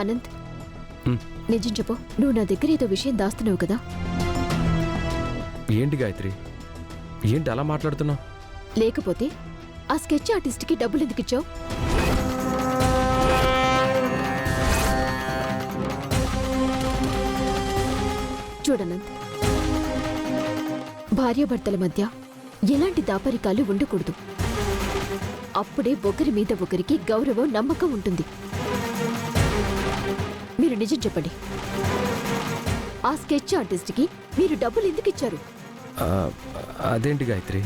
అనంత్, నిజం చెప్పు, నువ్వు నా దగ్గర ఏదో విషయం దాస్తున్నావు కదా? ఏంటి గాయత్రి, ఏంటి అలా మాట్లాడుతున్నావు? లేకపోతే ఆ స్కెచ్ ఆర్టిస్ట్కి డబ్బులు ఎందుకు ఇచ్చావు? చూడనంత్, భార్యాభర్తల మధ్య ఎలాంటి దాపరికాలు ఉండకూడదు. అప్పుడే ఒకరి మీద ఒకరికి గౌరవం, నమ్మకం ఉంటుంది. మీరు నిజం చెప్పండి, ఆ స్కెచ్ ఆర్టిస్ట్కి మీరు డబ్బులు ఎందుకు ఇచ్చారు? అదేంటి గాయత్రి,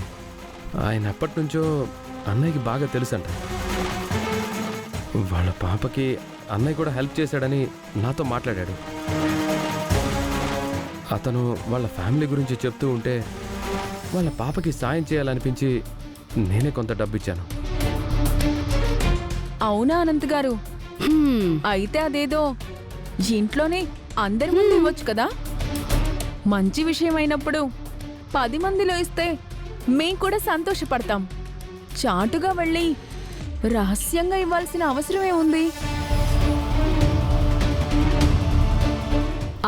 ఆయన ఎప్పటి నుంచో అన్నయ్యకి బాగా తెలుసంట. వాళ్ళ పాపకి అన్నయ్య కూడా హెల్ప్ చేశాడని నాతో మాట్లాడాడు. అతను వాళ్ళ ఫ్యామిలీ గురించి చెప్తూ ఉంటే వాళ్ళ పాపకి సాయం చేయాలనిపించి నేనే కొంత డబ్బు ఇచ్చాను. అవునా అనంత్ గారు? అయితే అదేదో ఇంట్లోనే అందరి ముందు ఇవ్వచ్చు కదా. మంచి విషయం అయినప్పుడు 10 మందిలో ఇస్తే మేం కూడా సంతోషపడతాం. చాటుగా వెళ్ళి రహస్యంగా ఇవ్వాల్సిన అవసరమే ఉంది.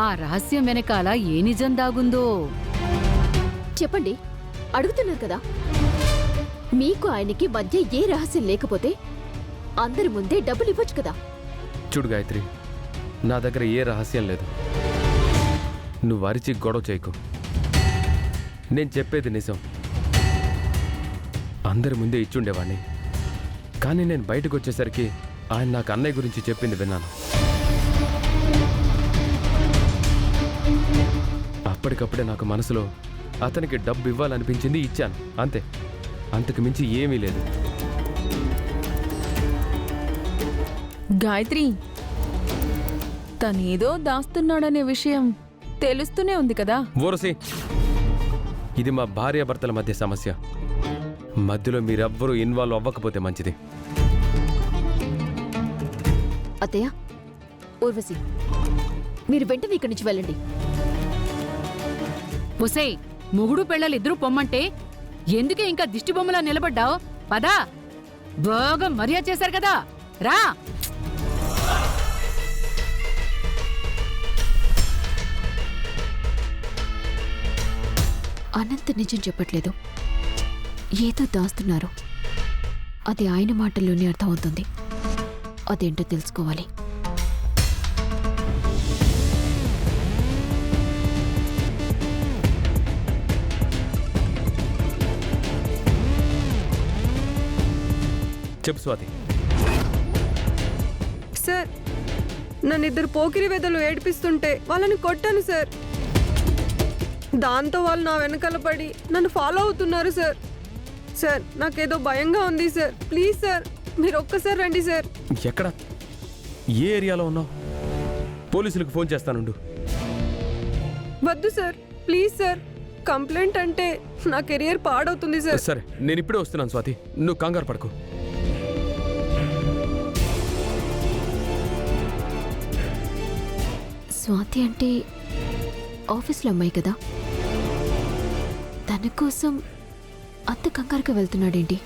ఆ రహస్యం వెనకాల ఏ నిజం దాగుందో చెప్పండి, అడుగుతున్నారు కదా. మీకు ఆయనకి మధ్య ఏ రహస్యం లేకపోతే అందరి ముందే డబ్బులు ఇవ్వచ్చు కదా. చూడు గాయత్రి, నా దగ్గర ఏ రహస్యం లేదు. నువ్వు అరిచి గొడవ చేయకు. నేను చెప్పేది నిజం. అందరి ముందే ఇచ్చుండేవాణ్ణి, కానీ నేను బయటకు వచ్చేసరికి ఆయన నాకు అన్నయ్య గురించి చెప్పింది విన్నాను. అప్పటికప్పుడే నాకు మనసులో అతనికి డబ్బు ఇవ్వాలనిపించింది, ఇచ్చాను. అంతే, అంతకు మించి ఏమీ లేదు. గాయత్రి, తనేదో దాస్తున్నాడనే విషయం తెలుస్తూనే ఉంది కదా. ఊరసి, ఇది మా భార్యాభర్తల మధ్య సమస్య. మధ్యలో మీరెవ్వరూ ఇన్వాల్వ్ అవ్వకపోతే మంచిది. అత్తయ్య, ఊర్వశి, మీరు వెంటనే ఇక్కడి నుంచి వెళ్ళండి. ఒసేయ్, మొగుడు పెళ్ళలిద్దరూ పొమ్మంటే ఎందుకే ఇంకా దిష్టి బొమ్మలా నిలబడ్డావు? పదా, బాగా మర్యాద చేశారు కదా, రా. అనంత్ నిజం చెప్పట్లేదు, ఏదో దాస్తున్నారు. అది ఆయన మాటల్లోనే అర్థమవుతుంది. అదేంటో తెలుసుకోవాలి. చెప్పు స్వాతి. సార్, నన్ను ఇద్దరు పోకిరి వెదలు ఏడిపిస్తుంటే వాళ్ళని కొట్టాను సార్. దాంతో వాళ్ళు నా వెనకాల పడి నన్ను ఫాలో అవుతున్నారు సార్. సార్, నాకేదో భయంగా ఉంది సార్. ప్లీజ్ సార్, మీరు ఒక్కసారి రండి సార్. ఎక్కడ, ఏ ఏరియాలో ఉన్నావు? పోలీసులకు ఫోన్ చేస్తానుండు. వద్దు సార్, ప్లీజ్ సార్. కంప్లైంట్ అంటే నా కెరియర్ పాడవుతుంది సార్. సరే, నేను ఇప్పుడే వస్తున్నాను స్వాతి, నువ్వు కంగారు పడకు. స్వాతి అంటే ఆఫీస్లో అమ్మాయి కదా, తన కోసం అంత కంగారుగా వెళ్తున్నాడేంటి?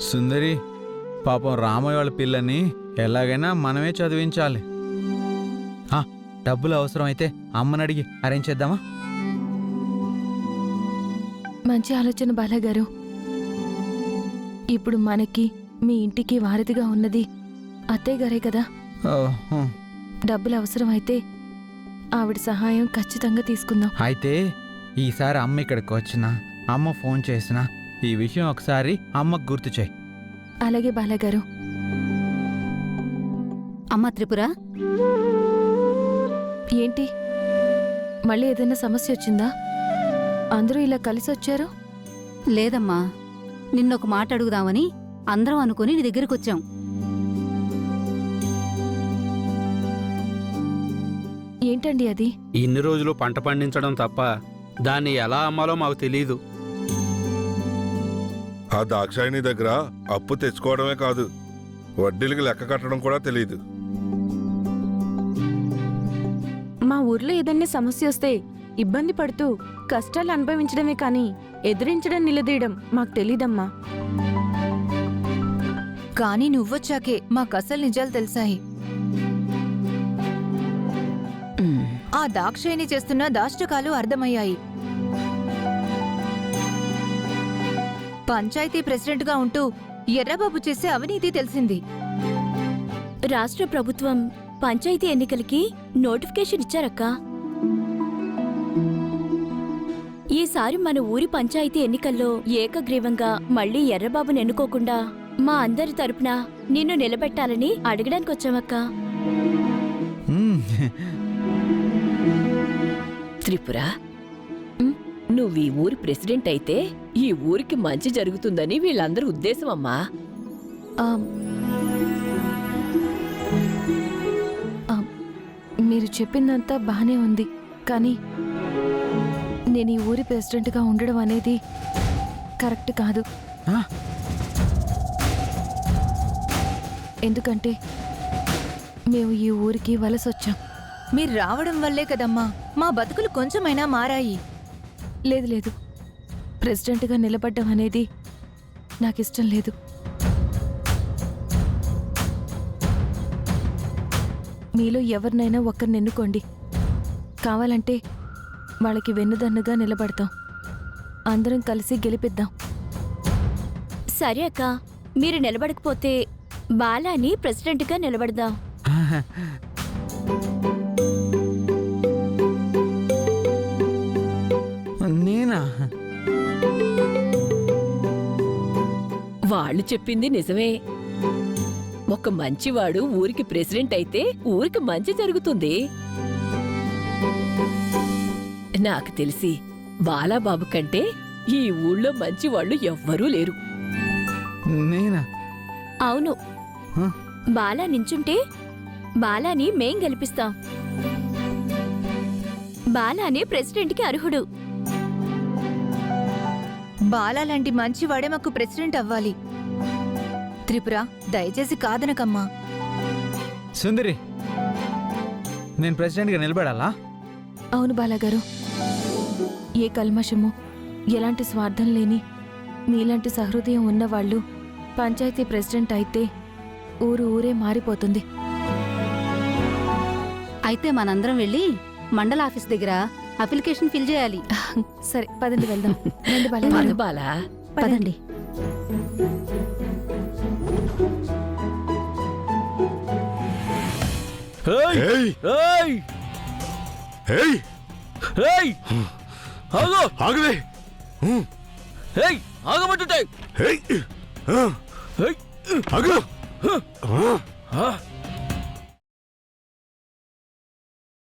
సుందరి, పాపం రామయ్య వాళ్ళ పిల్లని ఎలాగైనా మనమే చదివించాలి. డబ్బులు అవసరమైతే అమ్మని అడిగి అరేంజ్ చేద్దామా? మంచి ఆలోచన బాలగారు. ఇప్పుడు మనకి మీ ఇంటికి వారధిగా ఉన్నది అత్తయ్య గారే కదా. డబ్బులు అవసరమైతే ఆవిడ సహాయం ఖచ్చితంగా తీసుకుందాం. అయితే ఈసారి అమ్మ ఇక్కడికి వచ్చినా, అమ్మ ఫోన్ చేసినా ఈ విషయం ఒకసారి అమ్మకు గుర్తు చేయి. అలాగే బాలగారు. అమ్మ త్రిపుర, ఏంటి, మళ్ళీ ఏదైనా సమస్య వచ్చిందా? అందరూ ఇలా కలిసి వచ్చారు? లేదమ్మా, నిన్నొక మాట అడుగుదామని అందరం అనుకుని నీ దగ్గరికి వచ్చాం. ఏంటండి అది? ఇన్ని రోజులు పంట పండించడం తప్ప దాన్ని ఎలా అమ్మాలో మాకు తెలీదు. ఆ దాక్షాయిని దగ్గర అప్పు తెచ్చుకోవడమే కాదు, వడ్డీలకి లెక్క కట్టడం కూడా తెలీదు. మా ఊర్లో ఏదైనా సమస్య వస్తే ఇబ్బంది పడుతూ కష్టాలు అనుభవించడమే కానీ ఎదిరించడం, నిలదీయడం మాకు తెలీదమ్మా. కానీ నువ్వొచ్చాకే మాకసలు నిజాలు తెలిసాయి. ఆ దాక్షాయిని చేస్తున్న దాష్టకాలు అర్థమయ్యాయి. పంచాయతీ ప్రెసిడెంట్గా ఉంటూ ఎర్రబాబు చేసే అవినీతి తెలిసింది. రాష్ట్ర ప్రభుత్వం పంచాయతీ ఎన్నికలకి నోటిఫికేషన్ ఇచ్చారక్కా. ఈసారి మన ఊరి పంచాయతీ ఎన్నికల్లో ఏకగ్రీవంగా మళ్ళీ ఎర్రబాబుని ఎన్నుకోకుండా మా అందరి తరపున నిన్ను నిలబెట్టాలని అడగడానికి వచ్చామక్కా. త్రిపుర, నువ్వు ఈ ఊరి ప్రెసిడెంట్ అయితే ఈ ఊరికి మంచి జరుగుతుందని వీళ్ళందరూ ఉద్దేశం అమ్మా. మీరు చెప్పిందంతా బానే ఉంది, కానీ నేను ఈ ఊరి ప్రెసిడెంట్గా ఉండడం అనేది కరెక్ట్ కాదు. ఎందుకంటే మేము ఈ ఊరికి వలసొచ్చాం. మీరు రావడం వల్లే కదమ్మా మా బతుకులు కొంచెమైనా మారాయి. లేదు లేదు, ప్రెసిడెంట్గా నిలబడ్డం అనేది నాకిష్టం లేదు. మీలో ఎవరినైనా ఒక్కరిని ఎన్నుకోండి. కావాలంటే వాళ్ళకి వెన్నుదన్నుగా నిలబడతాం. అందరం కలిసి గెలిపిద్దాం. సరే అక్క, మీరు నిలబడకపోతే బాలాని ప్రెసిడెంట్గా నిలబడదాం. నేనా? వాళ్ళు చెప్పింది నిజమే. ఒక మంచివాడు ఊరికి ప్రెసిడెంట్ అయితే ఊరికి మంచి జరుగుతుంది. నాకు తెలిసి బాలాబాబు కంటే ఈ ఊళ్ళో మంచివాళ్ళు ఎవ్వరూ లేరు. నేనా? అవును, బాలా నించుంటే బాలాని మేం గెలిపిస్తాం. బాలానే ప్రెసిడెంట్కి అర్హుడు. బాలా లాంటి మంచివాడే మాకు ప్రెసిడెంట్ అవ్వాలి. త్రిపుర, దయచేసి కాదనకమ్మా. సుందరి, నేను ప్రెసిడెంట్గా నిలబడాలా? అవును బాలాగారు. ఏ కల్మషము, ఎలాంటి స్వార్థం లేని మీలాంటి సహృదయం ఉన్నవాళ్ళు పంచాయతీ ప్రెసిడెంట్ అయితే ఊరే మారిపోతుంది. అయితే మనందరం వెళ్ళి మండల ఆఫీస్ దగ్గర అప్లికేషన్ ఫిల్ చేయాలి. సరే పదండి వెళ్దాం. రండి పద బాలాగారు. బాలా. పదండి. ఏయ్! ఏయ్! ఆగవే! ఆగమంటుంటే ఏయ్! ఆగు!